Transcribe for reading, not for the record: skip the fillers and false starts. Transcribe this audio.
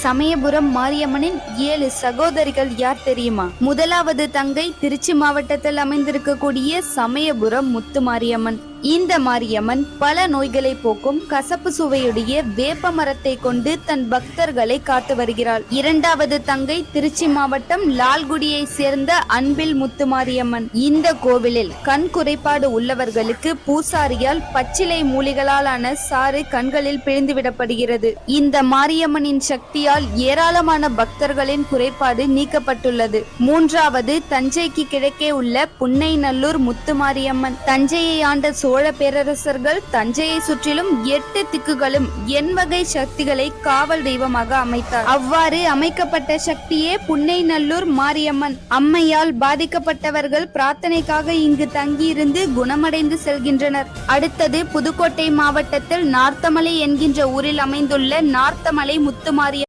சமயபுரம் மாரியம்மனின் 7 சகோதரிகள் யார் தெரியுமா? முதலாவது தங்கை திருச்சி மாவட்டத்தில் அமைந்திருக்கக்கூடிய சமயபுரம் முத்து மாரியம்மன். இந்த மாரியம்மன் பல நோய்களை போக்கும் கசப்பு சுவையுடைய வேப்ப மரத்தை கொண்டு தன் பக்தர்களை காத்து வருகிறாள். இரண்டாவது தங்கை திருச்சி மாவட்டம் லால்குடியை சேர்ந்த அன்பில் முத்து மாரியம்மன். இந்த கோவிலில் கண் குறைபாடு உள்ளவர்களுக்கு பூசாரியால் பச்சிலை மூலிகளாலான சாறு கண்களில் பிழிந்துவிடப்படுகிறது. இந்த மாரியம்மனின் சக்தியால் ஏராளமான பக்தர்களின் குறைபாடு நீக்கப்பட்டுள்ளது. மூன்றாவது தஞ்சைக்கு கிழக்கே உள்ள புன்னைநல்லூர் முத்து மாரியம்மன். தஞ்சையை ஆண்ட சோழ பேரரசர்கள் தஞ்சையை சுற்றிலும் 8 திக்குகளும் எண்வகை சக்திகளை காவல் தெய்வமாக அமைத்தார். அவ்வாறு அமைக்கப்பட்ட சக்தியே புன்னைநல்லூர் மாரியம்மன். அம்மையால் பாதிக்கப்பட்டவர்கள் பிரார்த்தனைக்காக இங்கு தங்கியிருந்து குணமடைந்து செல்கின்றனர். அடுத்தது புதுக்கோட்டை மாவட்டத்தில் நார்த்தமலை என்கின்ற ஊரில் அமைந்துள்ள நார்த்தமலை முத்து மாரியம்மன்.